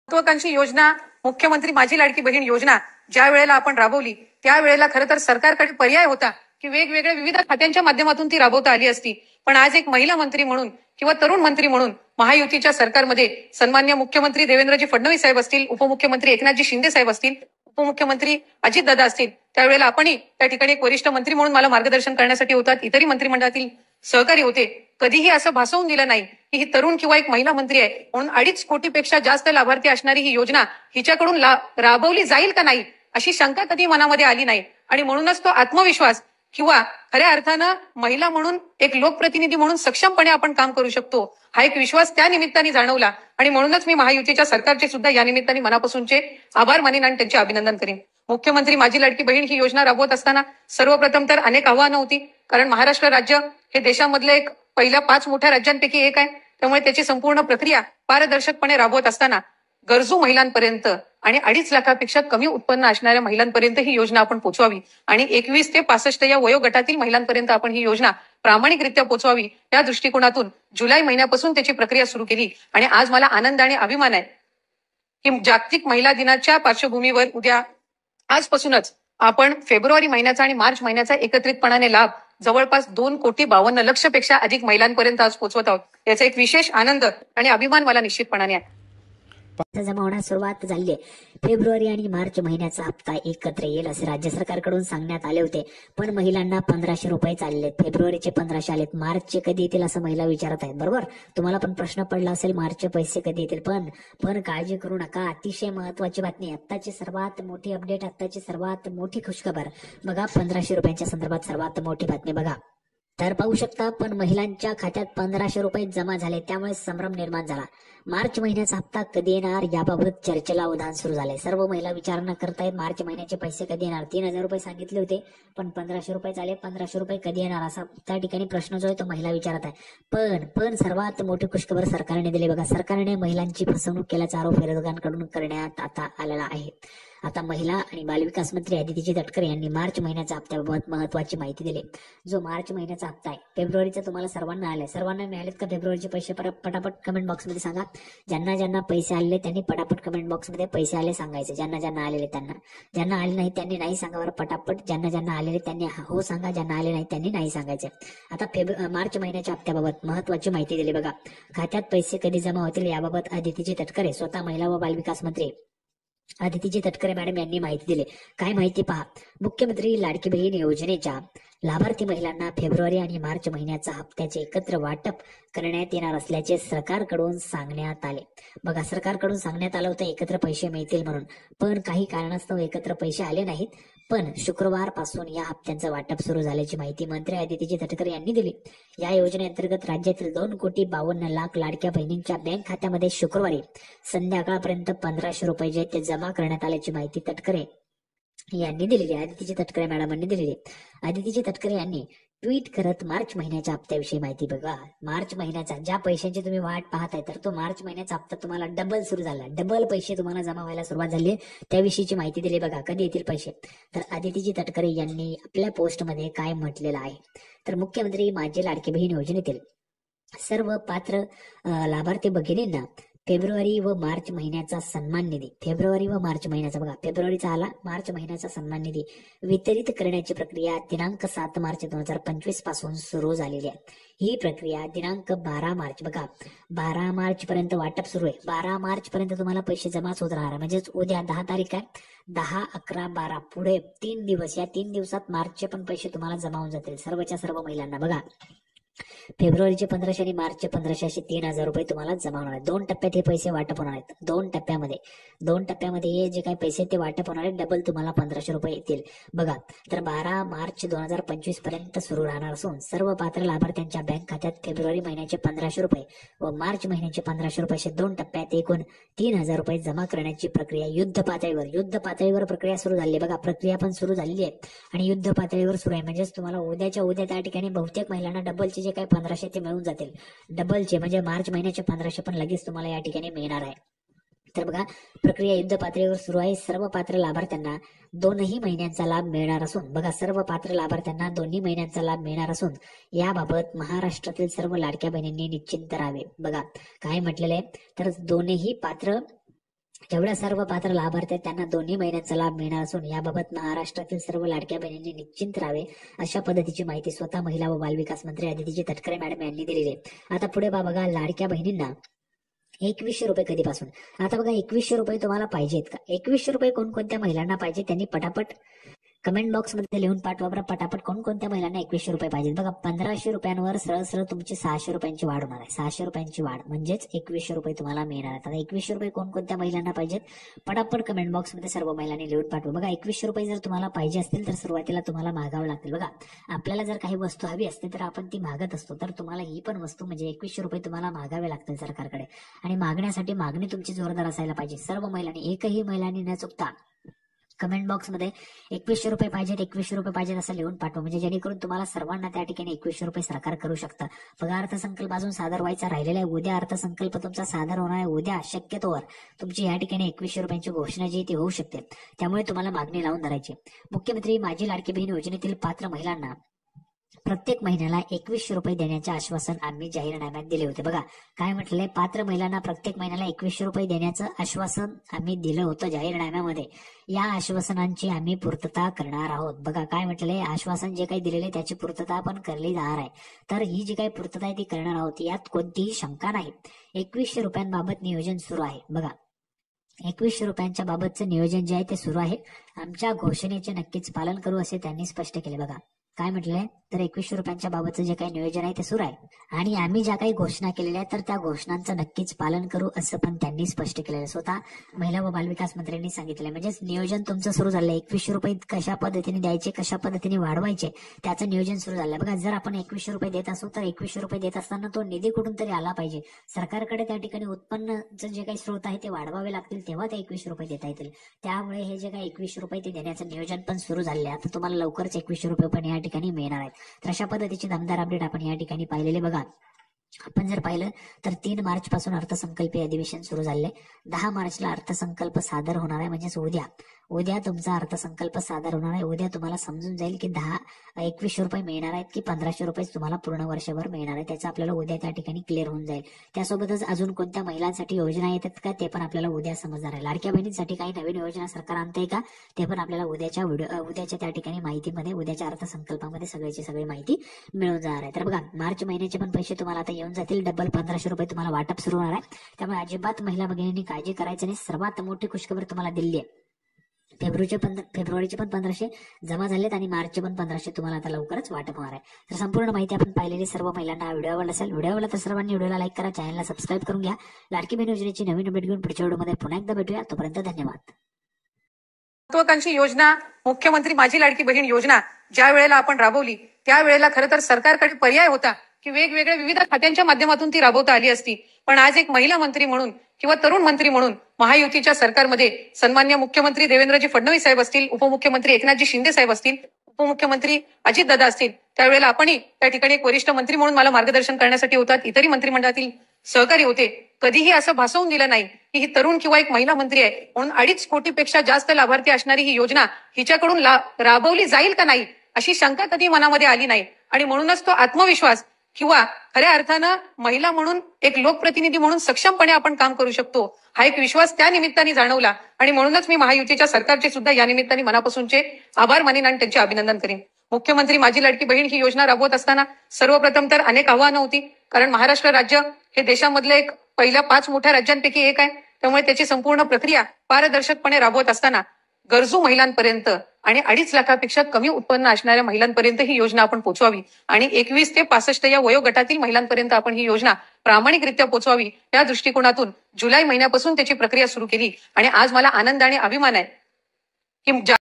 महत्वाकांक्षी योजना मुख्यमंत्री माझी लाडकी बहीण योजना ज्या वेळेला आपण राबवली त्यावेळेला खरं तर सरकारकडे पर्याय होता की वेगवेगळ्या विविध खात्यांच्या माध्यमातून ती राबवता आली असती. पण आज एक महिला मंत्री म्हणून किंवा तरुण मंत्री म्हणून महायुतीच्या सरकारमध्ये सन्मान्य मुख्यमंत्री देवेंद्रजी फडणवीस साहेब असतील, उपमुख्यमंत्री एकनाथजी शिंदे साहेब असतील, उपमुख्यमंत्री अजितदादा असतील, त्यावेळेला आपणही त्या ठिकाणी एक वरिष्ठ मंत्री म्हणून मला मार्गदर्शन करण्यासाठी होतात. इतरही मंत्रिमंडळातील सहकारी होते. कधीही असं भासवून दिलं नाही की ही तरुण किंवा एक महिला मंत्री आहे म्हणून 2.5 कोटीपेक्षा जास्त लाभार्थी असणारी ही योजना हिच्याकडून राबवली जाईल का नाही अशी शंका कधी मनामध्ये आली नाही. आणि म्हणूनच तो आत्मविश्वास किंवा खऱ्या अर्थानं महिला म्हणून एक लोकप्रतिनिधी म्हणून सक्षमपणे आपण काम करू शकतो हा एक विश्वास त्या निमित्ताने जाणवला. आणि म्हणूनच मी महायुतीच्या सरकारचे सुद्धा या निमित्ताने मनापासूनचे आभार मानेन आणि त्यांचे अभिनंदन करेन. मुख्यमंत्री माझी लाडकी बहीण ही योजना राबवत असताना सर्वप्रथम तर अनेक आव्हानं होती. कारण महाराष्ट्र राज्य हे देशामधलं एक पहिल्या 5 मोठ्या राज्यांपैकी एक आहे. त्यामुळे त्याची संपूर्ण प्रक्रिया पारदर्शकपणे राबवत असताना गरजू महिलांपर्यंत आणि 2.5 लाखापेक्षा कमी उत्पन्न असणाऱ्या महिलांपर्यंत ही योजना आपण पोहोचवावी आणि 21 ते 65 या वयोगटातील महिलांपर्यंत आपण ही योजना प्रामाणिकरित्या पोहोचवावी या दृष्टिकोनातून जुलै महिन्यापासून त्याची प्रक्रिया सुरू केली. आणि आज मला आनंद आणि अभिमान आहे की जागतिक महिला दिनाच्या पार्श्वभूमीवर उद्या आजपासूनच आपण फेब्रुवारी महिन्याचा आणि मार्च महिन्याचा एकत्रितपणाने लाभ जवळपास 2,52,00,000 पेक्षा अधिक महिलांपर्यंत आज पोहोचवत आहोत. याचा एक विशेष आनंद आणि अभिमान मला निश्चितपणाने आहे. जमा होण्यास सुरुवात झाली आहे. फेब्रुवारी आणि मार्च महिन्याचा हप्ता एकत्र येईल असे राज्य सरकारकडून सांगण्यात आले होते. पण महिलांना 1,500 रुपये चाललेत. फेब्रुवारीचे 1,500 आलेत. मार्चचे कधी येतील असं महिला विचारत आहेत. बरोबर, तुम्हाला पण प्रश्न पडला असेल मार्चचे पैसे कधी येतील. पण काळजी करू नका. अतिशय महत्वाची बातमी, आत्ताची सर्वात मोठी अपडेट, आत्ताची सर्वात मोठी खुशखबर बघा. 1,500 रुपयांच्या संदर्भात सर्वात मोठी बातमी बघा. तर पाहू शकता, पण महिलांच्या खात्यात 1,500 रुपये जमा झाले, त्यामुळे संभ्रम निर्माण झाला. मार्च महिन्याचा हप्ता कधी येणार याबाबत चर्चेला उधाण सुरू झाले. सर्व महिला विचारणा करतायत मार्च महिन्याचे पैसे कधी येणार. 3,000 रुपये सांगितले होते पण 1,500 रुपये झाले. 1,500 रुपये कधी येणार असा त्या ठिकाणी प्रश्न जो आहे तो महिला विचारत आहे. पण सर्वात मोठी खुशखबर सरकारने दिली बघा. सरकारने महिलांची फसवणूक केल्याचा आरोप विरोधकांकडून करण्यात आता आलेला आहे. आता महिला आणि बालविकास मंत्री अदिती तटकरे यांनी मार्च महिन्याच्या हप्त्याबाबत महत्वाची माहिती दिली. जो मार्च महिन्याचा हप्ता आहे, फेब्रुवारीचा तुम्हाला सर्वांना आलाय. सर्वांना मिळालेत का फेब्रुवारीचे पैसे? पटापट कमेंट बॉक्समध्ये सांगा. ज्यांना ज्यांना पैसे आलेले त्यांनी पटापट कमेंट बॉक्समध्ये पैसे आले सांगायचे. ज्यांना ज्यांना आलेले त्यांना, ज्यांना आले नाही त्यांनी नाही सांगावर पटापट. ज्यांना ज्यांना आलेले त्यांनी हो सांगा, ज्यांना आले नाही त्यांनी नाही सांगायचे. आता मार्च महिन्याच्या हप्त्याबाबत महत्वाची माहिती दिली बघा. खात्यात पैसे कधी जमा होतील याबाबत अदिती तटकरे, स्वतः महिला व बालविकास मंत्री अदिती तटकरे मॅडम यांनी माहिती दिली. काय माहिती पहा. मुख्यमंत्री लाडकी बहीण योजनेच्या लाभार्थी महिलांना फेब्रुवारी आणि मार्च महिन्याचा हप्त्याचे एकत्र वाटप करण्यात येणार असल्याचे सरकारकडून सांगण्यात आले. बघा, सरकारकडून सांगण्यात आलं होतं एकत्र पैसे मिळतील म्हणून, पण काही कारणास्तव एकत्र पैसे आले नाहीत. पण शुक्रवार पासून या हप्त्यांचं वाटप सुरू झाल्याची माहिती मंत्री अदिती तटकरे यांनी दिली. या योजनेअंतर्गत राज्यातील 2,52,00,000 लाडक्या बहिणींच्या बँक खात्यामध्ये शुक्रवारी संध्याकाळपर्यंत 1,500 रुपये जे ते जमा करण्यात आल्याची माहिती तटकरे यांनी दिलेली. अदिती तटकरे मॅडमांनी दिलेली. अदिती तटकरे यांनी ट्विट करत मार्च महिन्याच्या हप्त्याविषयी माहिती बघा. मार्च महिन्याचा ज्या पैशांची तुम्ही वाट पाहताय तर तो मार्च महिन्याचा हप्ता तुम्हाला डबल सुरू झाला. डबल पैसे तुम्हाला जमा व्हायला सुरुवात झाली आहे. त्याविषयीची माहिती दिली बघा. कधी येतील पैसे? तर अदिती तटकरे यांनी आपल्या पोस्टमध्ये काय म्हटलेलं आहे तर मुख्यमंत्री माझी लाडकी बहीण योजनेतील सर्व पात्र लाभार्थी भगिनींना फेब्रुवारी व मार्च महिन्याचा सन्मान निधी, फेब्रुवारी व मार्च महिन्याचा बघा, फेब्रुवारीचा आला, मार्च महिन्याचा सन्मान निधी वितरित करण्याची प्रक्रिया दिनांक 7 मार्च 2025 पासून सुरू झालेली आहे. ही प्रक्रिया दिनांक 12 मार्च बघा, 12 मार्च पर्यंत वाटप सुरू आहे. 12 मार्च पर्यंत तुम्हाला पैसे जमाच होत राहणार. म्हणजेच उद्या 10 तारीख आहे, 10, 11, 12 पुढे 3 दिवस, या 3 दिवसात मार्चचे पण पैसे तुम्हाला जमा होऊन जातील सर्वच्या सर्व महिलांना. बघा, फेब्रुवारीचे 1,500 आणि मार्चचे 1,500 असे 3,000 रुपये तुम्हाला जमा होणार आहेत. 2 टप्प्यात हे पैसे वाटप होणार आहेत. 2 टप्प्यामध्ये हे जे काही पैसे ते वाटप होणार आहेत. डबल तुम्हाला 1,500 रुपये येतील. बघा, तर 12 मार्च 2025 पर्यंत सुरू राहणार असून सर्व पात्र लाभार्थ्यांच्या बँक खात्यात फेब्रुवारी महिन्याचे 1,500 रुपये व मार्च महिन्याचे 1,500 रुपये असे 2 टप्प्यात एकूण 3,000 रुपये जमा करण्याची प्रक्रिया युद्ध पातळीवर प्रक्रिया सुरू झाली. बघा, प्रक्रिया पण सुरू झालेली आहे आणि युद्ध पातळीवर सुरू आहे. म्हणजेच तुम्हाला उद्याच्या उद्या त्या ठिकाणी बहुतेक महिलांना डबलचे जे काही 1,500 ते मिळून जातील. डबलचे म्हणजे मार्च महिन्याचे 1,500 पण लगेच तुम्हाला या ठिकाणी मिळणार आहे. तर बघा, प्रक्रिया युद्ध पातळीवर सुरू आहे. सर्व पात्र लाभार्थ्यांना 2 महिन्यांचा लाभ मिळणार असून बघा, सर्व पात्र लाभार्थ्यांना 2 महिन्यांचा लाभ मिळणार असून याबाबत महाराष्ट्रातील सर्व लाडक्या बहिणींनी निश्चिंत राहावे. बघा, काय म्हटलेलं आहे तर 2 पात्र जेवढ्या सर्व पात्र लाभार्थी आहेत त्यांना दोन्ही महिन्यांचा लाभ मिळणार असून याबाबत महाराष्ट्रातील सर्व लाडक्या बहिणींनी निश्चिंत राहावे अशा पद्धतीची माहिती स्वतः महिला व बालविकास मंत्री अदिती तटकरे मॅडम यांनी दिलेली आहे। आता पुढे बघा, लाडक्या बहिणींना 2100 रुपये कधीपासून? आता बघा, 2100 रुपये तुम्हाला पाहिजेत का? 2100 रुपये कोणकोणत्या महिलांना पाहिजे त्यांनी पटापट कमेंट बॉक्स मध्ये लिहून पाठवा बरं पटापट, कोणकोणत्या महिलांना 2100 रुपये पाहिजेत। बघा, 1500 रुपयांवर सरळ सरळ तुमची 600 रुपयांची वाढ होणार आहे। 600 रुपयांची वाढ म्हणजेच 2100 रुपये तुम्हाला मिळणार आहेत। आता 2100 रुपये कोणकोणत्या महिलांना पाहिजेत पटापट कमेंट बॉक्स मध्ये सर्व महिलांनी लिहून पाठवा। बघा, 2100 रुपये जर तुम्हाला पाहिजे असतील तर सुरुवातीला तुम्हाला मागावं लागतील। बघा, आपल्याला जर काही वस्तू हवी असते तर आपण ती मागत असतो, तर तुम्हाला ही पण वस्तू म्हणजे 2100 रुपये तुम्हाला मागावे लागतील सरकारकडे, आणि मागण्यासाठी मागणी तुमची जोरदार असायला पाहिजे। सर्व महिलांनी, एकही महिलांनी न चुकता कमेंट बॉक्स मध्ये 2100 रुपये पाहिजेत, 2100 रुपये पाहिजेत असं लिहून पाठवा, म्हणजे जेणेकरून तुम्हाला सर्वांना त्या ठिकाणी 2100 रुपये सरकार करू शकतं। बघा, अर्थसंकल्प अजून सादर व्हायचा राहिलेला आहे। उद्या अर्थसंकल्प तुमचा सादर होणार आहे। उद्या शक्यतोवर तुमची या ठिकाणी 2100 रुपयांची घोषणा जी ती होऊ शकते, त्यामुळे तुम्हाला मागणी लावून धरायची। मुख्यमंत्री माझी लाडकी बहीण योजनेतील पात्र महिलांना प्रत्येक महिन्याला 2100 रुपये देण्याचे आश्वासन आम्ही जाहीरनाम्यात दिले होते। बघा, काय म्हटलंय, पात्र महिलांना प्रत्येक महिन्याला 2100 रुपये देण्याचं आश्वासन आम्ही दिलं होतं जाहीरनाम्यामध्ये। या आश्वासनांची आम्ही पूर्तता करणार आहोत। बघा, काय म्हटलंय, आश्वासन जे काही दिलेले त्याची पूर्तता आपण करली जाणार आहे। तर ही जी काही पूर्तता आहे ती करणार आहोत, यात कोणतीही शंका नाही। 2100 रुपयांबाबत नियोजन सुरू आहे। बघा, 2100 रुपयांच्या बाबतचं नियोजन जे आहे ते सुरू आहे। आमच्या घोषणेचे नक्कीच पालन करू असे त्यांनी स्पष्ट केले। बघा, काय म्हटलंय, तर 2100 रुपयांच्या बाबतचं जे काही नियोजन आहे ते सुरू आहे, आणि आम्ही ज्या काही घोषणा केलेल्या आहेत तर त्या घोषणांचं नक्कीच पालन करू असं पण त्यांनी स्पष्ट केलेलं आहे। स्वतः महिला व बालविकास मंत्र्यांनी सांगितलंय, म्हणजेच नियोजन तुमचं सुरू झालंय। 2100 रुपये कशा पद्धतीने द्यायचे, कशा पद्धतीने वाढवायचे त्याचं नियोजन सुरू झालंय। बघा, जर आपण 2100 रुपये देत असू तर 2100 रुपये देत असताना तो निधी कुठून तरी आला पाहिजे। सरकारकडे त्या ठिकाणी उत्पन्नाचं जे काही स्रोत आहे ते वाढवावे लागतील, तेव्हा ते 2100 रुपये देता येतील। त्यामुळे हे जे काही 2100 रुपये ते देण्याचं नियोजन पण सुरू झाले। आता तुम्हाला लवकरच 2100 रुपये पण या ठिकाणी मिळणार आहेत। तर अशा पद्धतीची दमदार अपडेट आपण या ठिकाणी पाहिलेले। बघा, आपण जर पाहिलं तर 3 मार्च पासून अर्थसंकल्पीय अधिवेशन सुरू झाले। 10 मार्चला अर्थसंकल्प सादर होणार आहे, म्हणजेच उद्या तुमचा अर्थसंकल्प सादर होणार आहे। उद्या तुम्हाला समजून जाईल की 2100 रुपये मिळणार आहेत की 1500 रुपये तुम्हाला पूर्ण वर्षभर मिळणार आहे, त्याचं आपल्याला उद्या त्या ठिकाणी क्लिअर होऊन जाईल। त्यासोबतच अजून कोणत्या महिलांसाठी योजना येतात का ते पण आपल्याला उद्या समजणार आहे। लाडक्या बहिणींसाठी काही नवीन योजना सरकार आणतंय का ते पण आपल्याला उद्याच्या त्या ठिकाणी माहितीमध्ये, उद्याच्या अर्थसंकल्पामध्ये सगळ्याची सगळी माहिती मिळून जाणार आहे। तर बघा, मार्च महिन्याचे पण पैसे तुम्हाला आता येऊन जातील, डबल 1500 रुपये तुम्हाला वाटप सुरू होणार आहे। त्यामुळे अजिबात महिला भगिनींनी काळजी करायची नाही। सर्वात मोठी खुशखबर तुम्हाला दिली आहे, फेब्रुवारीचे पण 1500 जमा झालेत आणि मार्चचे पण 1500 तुम्हाला आता लवकरच वाटप होणार आहे। तर संपूर्ण माहिती आपण पाहिलेली सर्व महिलांना व्हिडिओ आवडला असेल, व्हिडिओ आवडला तर सर्वांनी व्हिडिओला लाईक करा, चॅनलला सबस्क्राईब करून घ्या। लाडकी बहीण योजनेची नवीन अपडेट घेऊन पुढच्या व्हिडिओमध्ये पुन्हा एकदा भेटूया, तोपर्यंत धन्यवाद। महत्वाकांक्षी योजना मुख्यमंत्री माझी लाडकी बहीण योजना ज्या वेळेला आपण राबवली त्यावेळेला खरं तर सरकारकडे पर्याय होता की वेगवेगळ्या विविध खात्यांच्या माध्यमातून ती राबवता आली असती। पण आज एक महिला मंत्री म्हणून किंवा तरुण मंत्री म्हणून महायुतीच्या सरकारमध्ये सन्मान्य मुख्यमंत्री देवेंद्रजी फडणवीस साहेब असतील, उपमुख्यमंत्री एकनाथजी शिंदे साहेब असतील, उपमुख्यमंत्री अजितदादा असतील, त्यावेळेला आपणही त्या ठिकाणी एक वरिष्ठ मंत्री म्हणून मला मार्गदर्शन करण्यासाठी होतात, इतरही मंत्रिमंडळातील सहकारी होते। कधीही असं भासवून दिलं नाही की ही तरुण किंवा एक महिला मंत्री आहे म्हणून 2.5 कोटीपेक्षा जास्त लाभार्थी असणारी ही योजना हिच्याकडून राबवली जाईल का नाही अशी शंका कधी मनामध्ये आली नाही। आणि म्हणूनच तो आत्मविश्वास किंवा खऱ्या अर्थानं महिला म्हणून एक लोकप्रतिनिधी म्हणून सक्षमपणे आपण काम करू शकतो हा एक विश्वास त्या निमित्ताने जाणवला। आणि म्हणूनच मी महायुतीच्या सरकारचे सुद्धा या निमित्ताने मनापासूनचे आभार मानेन आणि त्यांचे अभिनंदन करेन। मुख्यमंत्री माझी लाडकी बहीण ही योजना राबवत असताना सर्वप्रथम तर अनेक आव्हानं होती, कारण महाराष्ट्र राज्य हे देशामधलं एक पहिल्या 5 मोठ्या राज्यांपैकी एक आहे। त्यामुळे त्याची संपूर्ण प्रक्रिया पारदर्शकपणे राबवत असताना गरजू महिलांपर्यंत आणि 2.5 लाखापेक्षा कमी उत्पन्न असणाऱ्या महिलांपर्यंत ही योजना आपण पोहोचवावी आणि 21 ते 65 या वयोगटातील महिलांपर्यंत आपण ही योजना प्रामाणिकरित्या पोहोचवावी या दृष्टिकोनातून जुलै महिन्यापासून त्याची प्रक्रिया सुरू केली। आणि आज मला आनंद आणि अभिमान आहे की